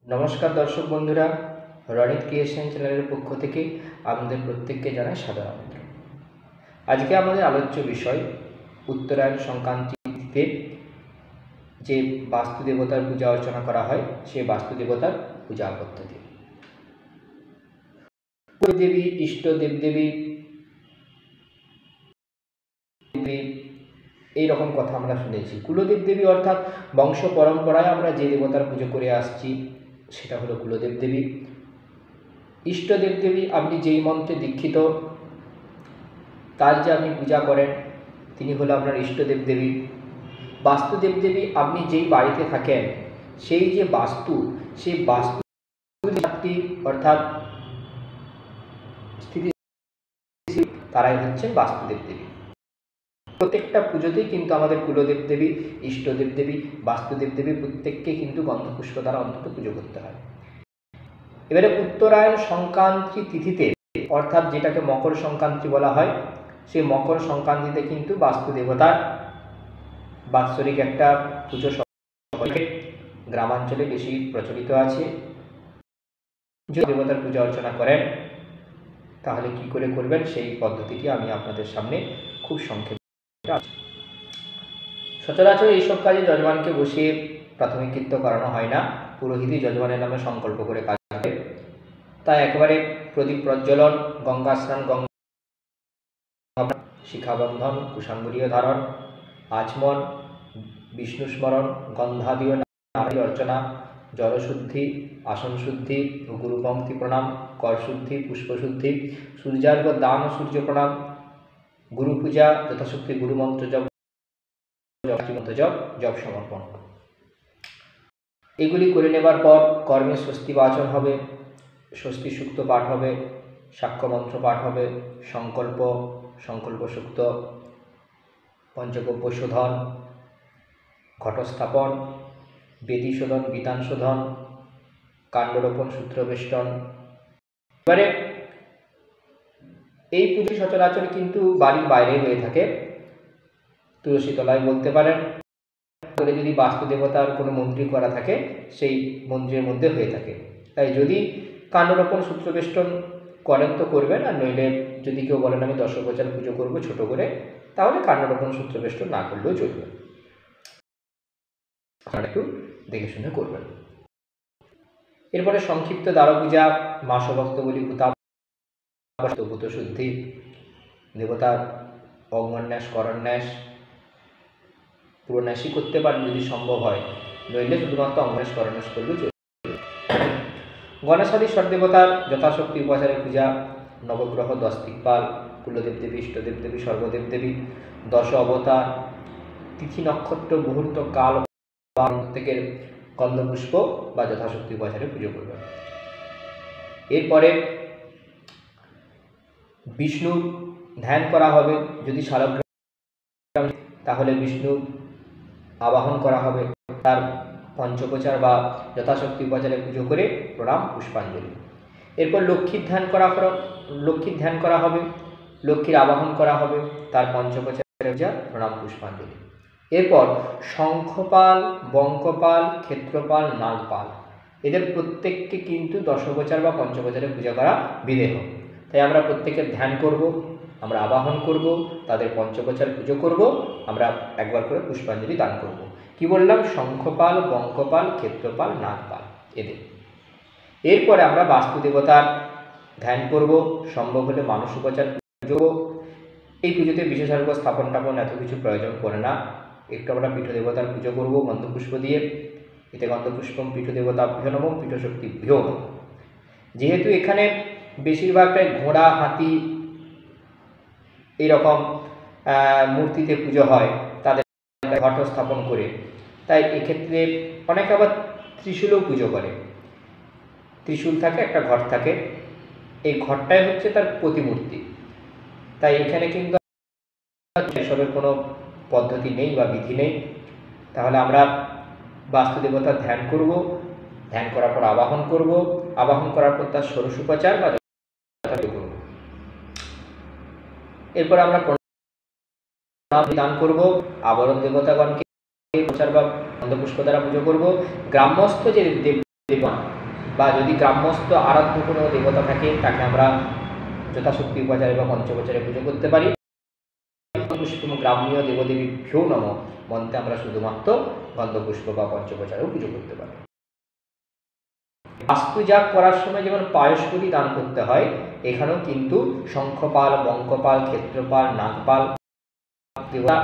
নমস্কার দর্শক বন্ধুরা, রনিত ক্রিয়েশন চ্যানেলের পক্ষ থেকে আপনাদের প্রত্যেককে জানাই সাদর আমন্ত্রণ। আজকে আমাদের আলোচ্য বিষয় উত্তরায়ণ সংক্রান্তিতে যে বাস্তু দেবতার পূজা অর্চনা করা হয় সেই বাস্তু দেবতার পূজা পদ্ধতি। দেবী, ইষ্ট দেবদেবী এইরকম কথা আমরা শুনেছি। কুলদেব দেবী অর্থাৎ বংশ পরম্পরায় আমরা যে দেবতার পুজো করে আসছি সেটা হলো কুলদেব দেবী। ইষ্টদেব দেবী আপনি যেই মন্ত্রে দীক্ষিত তার যে আপনি পূজা করেন তিনি হলো আপনার ইষ্টদেব দেবী। বাস্তুদেব দেবী আপনি যেই বাড়িতে থাকেন সেই যে বাস্তু, সেই বাস্তু অর্থাৎ স্থিতি তারাই হচ্ছেন বাস্তুদেব দেবী। প্রত্যেকটা পুজোতেই কিন্তু আমাদের কুলদেব দেবী, ইষ্টদেব দেবী, বাস্তুদেব দেবী প্রত্যেককে কিন্তু গন্ধপুষ্প দ্বারা অন্তত পুজো করতে হয়। এবারে উত্তরায়ণ সংক্রান্তি তিথিতে অর্থাৎ যেটাকে মকর সংক্রান্তি বলা হয়, সেই মকর সংক্রান্তিতে কিন্তু বাস্তু দেবতার বাৎসরিক একটা পুজো গ্রামাঞ্চলে বেশি প্রচলিত আছে। যদি দেবতার পূজা অর্চনা করেন তাহলে কি করে করবেন সেই পদ্ধতিটি আমি আপনাদের সামনে খুব সংক্ষেপে। সচরাচর এইসব কাজে যজমানকে বসিয়ে প্রাথমিকৃত্য করানো হয় না, পুরোহিতই যজমানের নামে সংকল্প করে কাজ করে। তাই একেবারে প্রদীপ প্রজ্বলন, গঙ্গা স্নান, শিখাবন্ধন, কুশাঙ্গুরীয় ধারণ, আচমন, বিষ্ণু স্মরণ, গন্ধাদীয় নারী অর্চনা, জলশুদ্ধি, আসন শুদ্ধি, গুরুপঙ্ক্তি প্রণাম, করশুদ্ধি, পুষ্পশুদ্ধি, সূর্যার্ঘ্য দান ও সূর্য প্রণাম, গুরু পূজা, যথাশক্তি গুরুমন্ত্র জপ, জপ সমর্পণ, এগুলি করে নেবার পর কর্মে স্বস্তি বাচন হবে, স্বস্তি সূক্ত পাঠ হবে, সাক্ষ্য মন্ত্র পাঠ হবে, সংকল্প সূক্ত, পঞ্চগব্য শোধন, ঘটস্থাপন, বেদী শোধন, বিতান শোধন, কাণ্ডরোপণ, সূত্রবেষ্টন। এবারে এই পুজো সচরাচর কিন্তু বাড়ির বাইরে হয়ে থাকে, তুলসী তলায় বলতে পারেন, যদি বাস্তু দেবতার কোনো মন্দির করা থাকে সেই মন্দিরের মধ্যে হয়ে থাকে। তাই যদি কাণ্ডরোপণ সূত্রবেষ্টন করেন তো করবেন, আর নইলে যদি কেউ বলেন আমি দশোপচার পুজো করবো ছোট করে, তাহলে কাণ্ডরোপণ সূত্রবেষ্টন না করলেও চলবে, একটু দেখে শুনে করবেন। এরপরে সংক্ষিপ্ত দ্বার পূজা, মাসভক্তবলী, ভূত শুদ্ধি, দেবতার অঙ্গন্যাস, করন্যাস, পুরোন্যাসই করতে পারেন যদি সম্ভব হয়, নইলে শুধুমাত্র অঙ্গন্যাস করন্যাস করলেও চলবে। গণেশাদি সর্বদেবতার যথাশক্তি উপাচারে পূজা, নবগ্রহ, 10 দিকপাল, কুলদেব দেবী, ইষ্টদেব দেবী, সর্বদেব দেবী, 10 অবতার, তিথি নক্ষত্র মুহূর্ত কাল প্রত্যেকের গন্ধপুষ্প বা যথাশক্তি উপাচারে পুজো করবেন। এরপরে বিষ্ণু ধ্যান করা হবে, যদি শালগ্রাম তাহলে বিষ্ণু আবাহন করা হবে, তার পঞ্চোপচার বা যথাশক্তি উপাচারে পুজো করে প্রণাম, পুষ্পাঞ্জলি। এরপর লক্ষ্মীর ধ্যান করা হবে, লক্ষ্মীর আবাহন করা হবে, তার পঞ্চোপচারে পূজা, প্রণাম, পুষ্পাঞ্জলি। এরপর শঙ্খপাল, বঙ্কপাল, ক্ষেত্রপাল, নাগপাল, এদের প্রত্যেককে কিন্তু দশোপচার বা পঞ্চোপচারে পূজা করা বিধেয়। তাই আমরা প্রত্যেকের ধ্যান করব, আমরা আবাহন করব, তাদের পঞ্চোপচার পুজো করব, আমরা একবার করে পুষ্পাঞ্জলি দান করব। কি বললাম? শঙ্খপাল, বঙ্কপাল, ক্ষেত্রপাল, নাগপাল এদের। এরপরে আমরা বাস্তু দেবতার ধ্যান করব, সম্ভব হলে মানুষ উপচার পুজো। এই পুজোতে বিশেষজ্ঞ স্থাপন টাপন এত কিছু প্রয়োজন পড়ে না, একটু আমরা পীঠ দেবতার পুজো করব গন্ধপুষ্প দিয়ে। এতে গন্ধপুষ্পম পীঠ দেবতা ভ্যনমম পীঠশক্তি ভ্যো। যেহেতু এখানে বেশিরভাগটাই ঘোড়া, হাতি এইরকম মূর্তিতে পুজো হয়, তাদের ঘট স্থাপন করে, তাই এক্ষেত্রে অনেকে আবার ত্রিশূলও পুজো করে। ত্রিশূল থাকে, একটা ঘট থাকে, এই ঘরটাই হচ্ছে তার প্রতিমূর্তি। তাই এখানে কিন্তু এসবের কোনো পদ্ধতি নেই বা বিধি নেই। তাহলে আমরা বাস্তু দেবতার ধ্যান করব, ধ্যান করার পর আবাহন করব, আবাহন করার পর তার ষোড়শোপচার বা করব। এরপর আমরা প্রণাম দান করব, আবরণ দেবতাগণকে প্রচার বা গন্ধপুষ্প দ্বারা পুজো করব। গ্রাম্যস্থ যে দেব দেবতা বা যদি গ্রাম্যস্থ আরাধ্য কোনো দেবতা থাকে তাকে আমরা যথাশক্তি উপাচারে বা পঞ্চোপচারে পুজো করতে পারি। পুষ্পম গ্রাম্য দেবদেবীভ্যো নমঃ মন্ত্রে আমরা শুধুমাত্র গন্ধপুষ্প বা পঞ্চোপচারেও পুজো করতে পারি। বাস্তুজাগ করার সময় যেমন পায়সবলি দান করতে হয়, এখানেও কিন্তু শঙ্খপাল, বঙ্কপাল, ক্ষেত্রপাল, নাগপাল দেবতা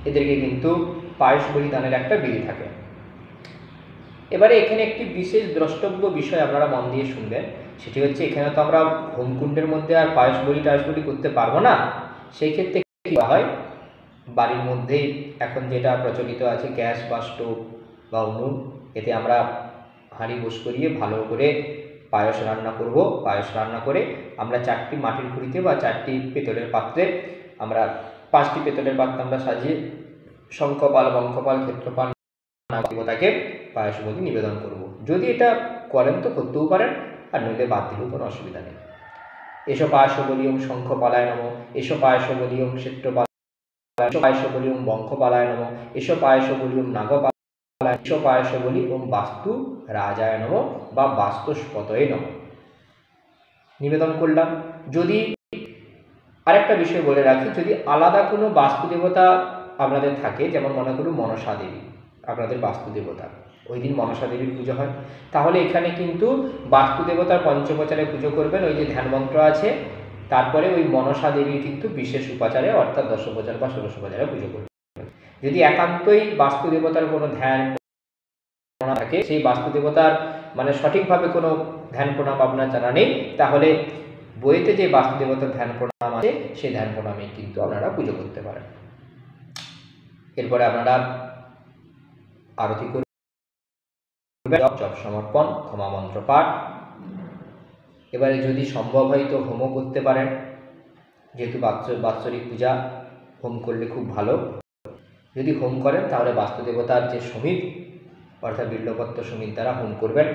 এদেরকে কিন্তু পায়সবলি দানের একটা বিধি থাকে। এবারে এখানে একটি বিশেষ দ্রষ্টব্য বিষয় আপনারা মন দিয়ে শুনবেন, সেটি হচ্ছে এখানে তো আমরা হোমকুণ্ডের মধ্যে আর পায়সবলি করতে পারবো না। সেই ক্ষেত্রে কী হয়, বাড়ির মধ্যেই এখন যেটা প্রচলিত আছে গ্যাস বা স্টোভ বা উনুন, এতে আমরা হাঁড়ি বস করিয়ে ভালো করে পায়েস রান্না করব। পায়েস রান্না করে আমরা 4টি মাটির খুঁড়িতে বা 4টি পেতলের পাত্রে আমরা 5টি পেতলের পাত্রে আমরা সাজিয়ে শঙ্খপাল, বঙ্কপাল, ক্ষেত্রপাল দেবতাকে পায়সবলি নিবেদন করব। যদি এটা করেন তো করতেও পারেন, আর নইলে বাদ দিলেও কোনো অসুবিধা নেই। এসো পায়সবলি ওম শঙ্খপালায় নমঃ, এসো পায়সবলি ওম ক্ষেত্রপাল, এসো পায়সবলি ওম বঙ্কপালায় নমঃ, এসো পায়সবলি ওম নাগপালায়, এসো পায়সবলি ওম বাস্তু রাজায় নমঃ বা বাস্তুস্পতয়ে নমঃ নিবেদন করলাম। যদি আরেকটা বিষয় বলে রাখি, যদি আলাদা কোনো বাস্তু দেবতা আপনাদের থাকে, যেমন মনে করুন মনসা দেবী আপনাদের বাস্তু দেবতা, ওই দিন মনসা দেবীর পুজো হয়, তাহলে এখানে কিন্তু বাস্তু দেবতার পঞ্চোপচারে পুজো করবেন। ওই যে ধ্যান মন্ত্র আছে, তারপরে ওই মনসা দেবীর কিন্তু বিশেষ উপাচারে অর্থাৎ 10 বা 16 পুজো করবেন। যদি একান্তই বাস্তু দেবতার কোনো ধ্যান থাকে, সেই বাস্তু দেবতার মানে সঠিকভাবে কোনো ধ্যান প্রণাম আপনার জানা নেই, তাহলে বইতে যে বাস্তু দেবতার ধ্যান প্রণাম আছে সেই ধ্যান প্রণামে কিন্তু আপনারা পুজো করতে পারেন। এরপরে আপনারা আরতি করবেন, জপ সমর্পণ, ক্ষমা মন্ত্র পাঠ। এবারে যদি সম্ভব হয় তো হোমও করতে পারেন, যেহেতু বাৎসরিক পূজা হোম করলে খুব ভালো। যদি হোম করেন তাহলে বাস্তু দেবতার যে সমিত অর্থাৎ বিল্বপত্র সমিত দ্বারা হোম করবেন,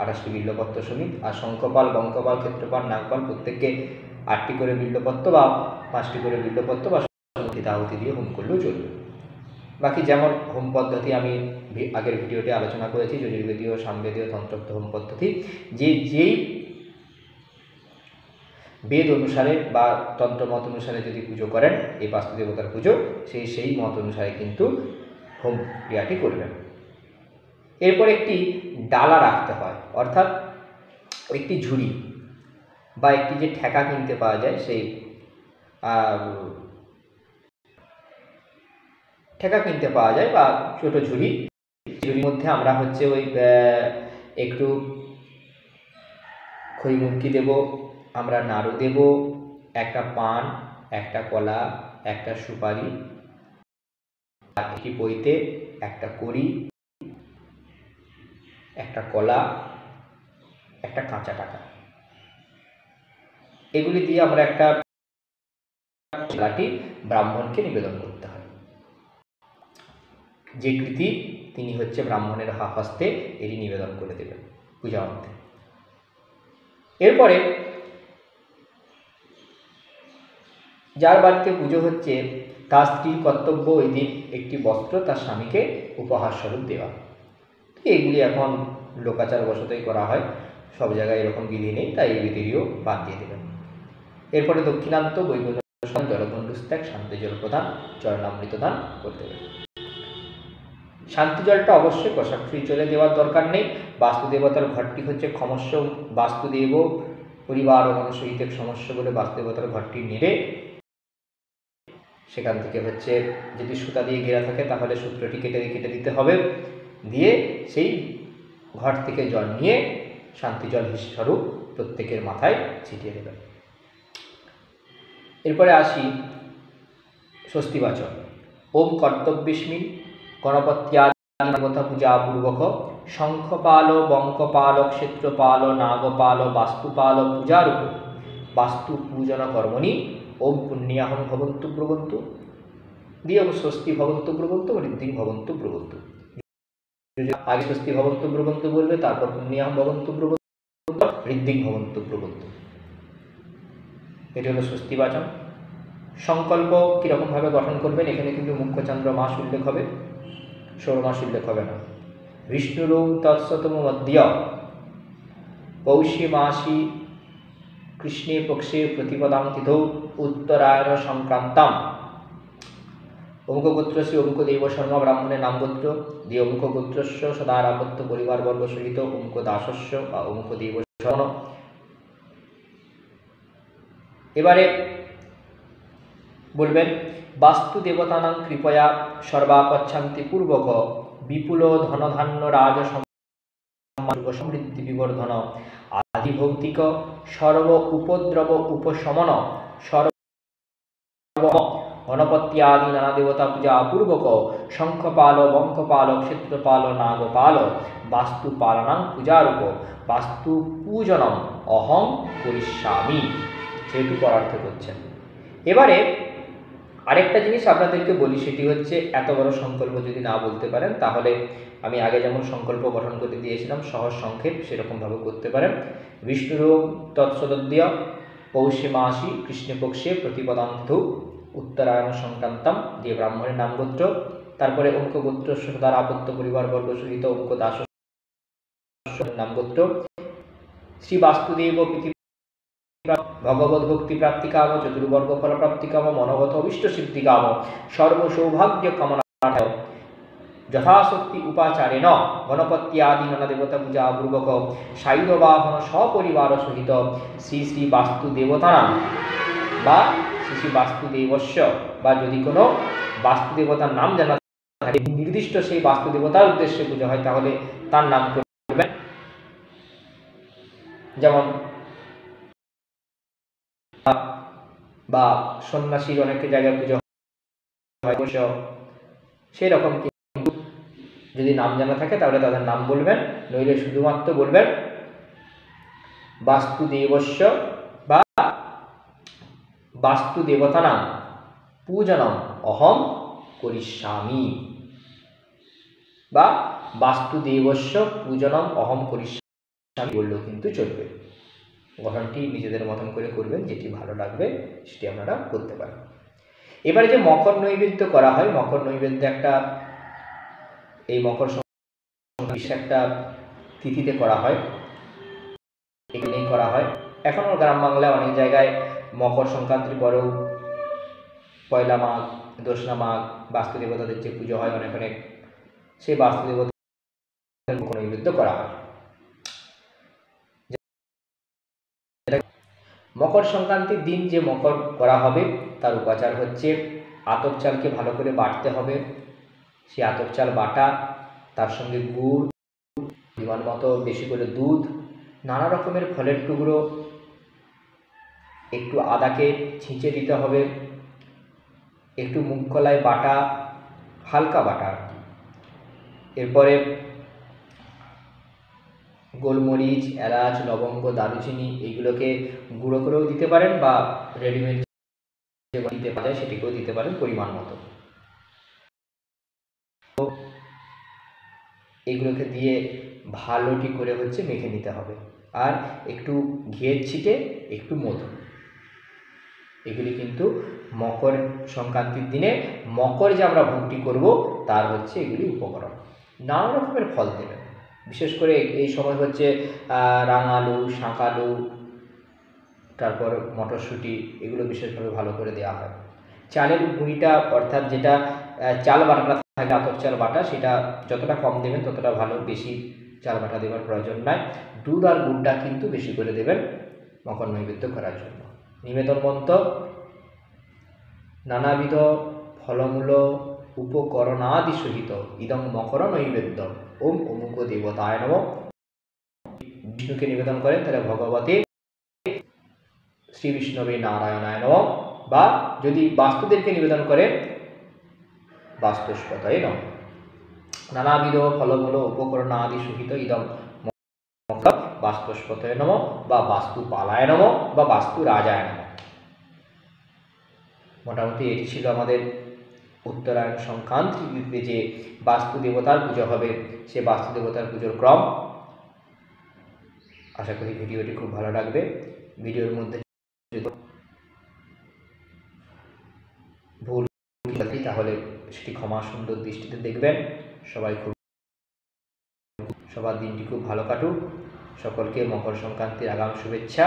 28টি বিল্বপত্র সমিত। আর শঙ্খপাল, বঙ্কপাল, ক্ষেত্রপাল, নাগপাল প্রত্যেককে 8টি করে বিল্বপত্র বা 5টি করে বিল্বপত্র বা আহুতি দিয়ে হোম করলেও চলবে। বাকি যেমন হোম পদ্ধতি আমি আগের ভিডিওতে আলোচনা করেছি, যজুর্বেদীয়, সামবেদীয়, তন্ত্রোক্ত হোম পদ্ধতি, যেই বেদ অনুসারে বা তন্ত্রমত অনুসারে যদি পুজো করেন এই বাস্তু দেবতার পুজো, সেই মত অনুসারে কিন্তু হোম ক্রিয়াটি করবেন। এরপর একটি ডালা রাখতে হয়, অর্থাৎ একটি ঝুড়ি বা একটি যে ঠেকা কিনতে পাওয়া যায়, সেই ঠেকা কিনতে পাওয়া যায় বা ছোটো ঝুড়ির মধ্যে আমরা হচ্ছে ওই একটু খই মুরকি দেব, আমরা নাড়ু দেব, একটা পান, একটা কলা, একটা সুপারি, একটি বইতে একটা কড়ি, একটা কলা, একটা কাঁচা টাকা, এগুলি দিয়ে আমরা একটা খেলাটি ব্রাহ্মণকে নিবেদন করতে হয়। যে কৃতি তিনি হচ্ছে ব্রাহ্মণের হস্তে এটি নিবেদন করে দেবেন পূজা অন্তে। এরপরে যার বাড়িতে পুজো হচ্ছে তার স্ত্রীর কর্তব্য ওই দিন একটি বস্ত্র তার স্বামীকে উপহার স্বরূপ দেওয়া। এগুলি এখন লোকাচার বশতই করা হয়, সব জায়গায় এরকম বিধি নেই, তাই এই বিধিও বাদ দিয়ে দেবেন। এরপরে দক্ষিণান্ত বৈকুণ্ঠ জলগণ্ডুস্ত্যাগ, শান্তি জল প্রদান, চরণামৃত দান করতে হবে। শান্তি জলটা অবশ্যই প্রসাক্ষী জলে দেওয়ার দরকার নেই। বাস্তুদেবতার ঘরটি হচ্ছে ক্ষমস্য বাস্তুদেব পরিবার ও মনুষ্যহিতে সমস্য বলে বাস্তুদেবতার ঘরটি নেড়ে সেখান থেকে হচ্ছে যদি সুতা দিয়ে ঘেরা থাকে তাহলে সূত্রটি কেটে দিতে হবে, দিয়ে সেই ঘর থেকে জল নিয়ে শান্তি জল স্বরূপ প্রত্যেকের মাথায় ছিটিয়ে দেবেন। এরপরে আসি স্বস্তিবাচন। ওম কর্তব্যস্মিন গণপত্যাদিদেবতা পূজাপূর্বক শঙ্খপাল, বঙ্কপাল, ক্ষেত্রপাল, নাগপাল, বাস্তুপাল পূজারূপ বাস্তু পূজন কর্মণি ওম পুণ্যাহং ভবন্তু ব্রবন্তু দিয়ে ওম স্বস্তি ভবন্তু ব্রবন্তু, ঋদ্ধিং ভবন্তু ব্রবন্তু। আগে স্বস্তি ভবন্তু ব্রবন্তু বলবে, তারপর পুণ্যাহং ভবন্তু ব্রবন্তু, ঋদ্ধিং ভবন্তু ব্রবন্তু। এটি হলো স্বস্তিবাচন। সংকল্প কীরকমভাবে গঠন করবেন, এখানে কিন্তু মুখ্যচন্দ্র মাস উল্লেখ হবে, সৌর মাস উল্লেখ হবে না। विष्णुरो तत्सतमोऽद्य पौषे मासि कृष्णे पक्षे प्रतिपदां तिथौ उत्तरायण संक्रांताम। অমুক গোত্র শ্রী অমুক দেব শর্মা ব্রাহ্মণের নাম গোত্র দিয়ে অমুক গোত্রস্য সদারাবদ্ধ পরিবারবর্গ সহিত অমুক দাসস্য বা অমুক দেব শর্ম। এবারে বলবেন বাস্তু দেবতানাং কৃপয়া সর্বাপচ্ছান্তি পূর্বক বিপুল ধনধান্য রাজ সমৃদ্ধি বিবর্ধন আদি ভৌতিক সর্ব উপদ্রব উপশমন সর্ব গণপতি আদি নানা দেবতা পূজা পূর্বক শঙ্খপাল বঙ্কপাল ক্ষেত্রপাল নাগপাল বাস্তুপালনাং পূজারূপ বাস্তু পূজনম অহং করিষ্যামি। সেটু পরার্থ করছেন। এবারে আরেকটা জিনিস আপনাদেরকে বলি, সেটি হচ্ছে এত বড় সংকল্প যদি না বলতে পারেন তাহলে আমি আগে যেমন সংকল্প গঠন করে দিয়েছিলাম সহজ সংক্ষেপ সেরকমভাবে করতে পারেন। বিষ্ণুরো তৎসদদ্য পৌষে মাসি কৃষ্ণপক্ষে প্রতিপদান্ত উত্তরায়ণ সংক্রান্তম যে ব্রাহ্মণের নাম গোত্র, তারপরে অঙ্ক গোত্র সদার আপত্য পরিবারবর্গ সহিত অঙ্ক দাস নাম গোত্র শ্রী বাস্তুদেব পৃথিবী ভগবত ভক্তি প্রাপ্তি কাম চতুর্বর্গ ফল প্রাপ্তি কাম মনোগত অভিষ্ট সিদ্ধি কাম সর্ব সৌভাগ্য কামনা যথাশক্তি উপাচারেণ গণপতি আদি নানা দেবতা পূজা পূর্বক সায়ুধ বাহন সপরিবার সহিত শ্রী শ্রী বাস্তু দেবতানাম বা শ্রী শ্রী বাস্তুদেবস্য বা যদি কোনো বাস্তু দেবতার নাম জানা থাকে নির্দিষ্ট সেই বাস্তু দেবতার উদ্দেশ্যে পূজা হয় তাহলে তার নাম করবেন। যেমন বা সন্ন্যাসীর অনেক জায়গায় পুজো হয় সেই রকম, কিন্তু যদি নাম জানা থাকে তাহলে তাদের নাম বলবেন, নইলে শুধুমাত্র বলবেন বাস্তুদেবস্য বা বাস্তু দেবতানাং পূজনম অহম করিষ্যামি বা বাস্তুদেবস্য পূজনম অহম করিষ্যামি বললেও কিন্তু চলবে। গঠনটি নিজেদের মতন করে করবেন, যেটি ভালো লাগবে সেটি আপনারা করতে পারেন। এবারে যে মকর নৈবেদ্য করা হয়, মকর নৈবেদ্য একটা এই মকর সংক্রান্তি একটা তিথিতে করা হয়, এখানেই করা হয়। এখনও গ্রাম বাংলায় অনেক জায়গায় মকর সংক্রান্তির পরেও পয়লা মাঘ দোসরা মাঘ বাস্তু দেবতাদের যে পুজো হয় অনেক অনেক সেই বাস্তু দেবতাদের মকর নৈবেদ্য করা হয়। মকর সংক্রান্তির দিন যে মকর করা হবে তার উপাচার হচ্ছে আতপ চালকে ভালো করে বাটতে হবে। সেই আতপ চাল বাটা, তার সঙ্গে গুড়, পরিমাণ মতো বেশি করে দুধ, নানা রকমের ফলের টুকরো, একটু আদাকে ছিঁচে দিতে হবে, একটু মুগ কলাই বাটা, হালকা বাটা, এরপরে গোলমরিচ, এলাচ, লবঙ্গ, দারুচিনি এইগুলোকে গুঁড়ো করেও দিতে পারেন বা রেডিমেড যেগুলো দিতে পারে সেটিকেও দিতে পারেন পরিমাণ মতো। এইগুলোকে দিয়ে ভালোটি করে হচ্ছে মেখে নিতে হবে, আর একটু ঘিয়ের ছিটে একটু মধু, এগুলি কিন্তু মকর সংক্রান্তির দিনে মকর যে আমরা ভোগটি করব তার হচ্ছে এগুলি উপকরণ। নানা রকমের ফল দেবেন, বিশেষ করে এই সময় হচ্ছে রাঙালু, শাঁকালু, তারপর মটরশুঁটি, এগুলো বিশেষভাবে ভালো করে দেওয়া হয়। চালের গুঁড়িটা অর্থাৎ যেটা চাল বাটাটা থাকে আতপ চাল বাটা, সেটা যতটা কম দেবেন ততটা ভালো, বেশি চাল বাটা দেওয়ার প্রয়োজন নয়। দুধ আর গুড়টা কিন্তু বেশি করে দেবেন মকর নৈবেদ্য করার জন্য। নিবেদন মন্ত্র নানাবিধ ফলমূল উপকরণাদি সহিত ইদং মকর নৈবেদ্য ওম অমুক দেবতায় নমঃ। বিষ্ণুকে নিবেদন করেন তাহলে ভগবতী শ্রী বিষ্ণবে নারায়ণায় নমঃ, বা যদি বাস্তুদেবকে নিবেদন করে বাস্তুস্পতয়ে নমঃ। নানাবিধ ফলমূল উপকরণ আদি সহিত ইদং মকর বাস্তুস্পতয়ে নমঃ বা বাস্তুপালায় নমঃ বা বাস্তু রাজায় নমঃ। মোটামুটি এটি ছিল আমাদের উত্তরায়ণ সংক্রান্তিতে যে বাস্তু দেবতার পুজো হবে সে বাস্তু দেবতার পুজোর ক্রম। আশা করি ভিডিওটি খুব ভালো লাগবে। ভিডিওর মধ্যে ভুল তাহলে সেটি ক্ষমা সুন্দর দৃষ্টিতে দেখবেন। সবাই খুব সবার দিনটি খুব ভালো কাটুক। সকলকে মকর সংক্রান্তির আগাম শুভেচ্ছা।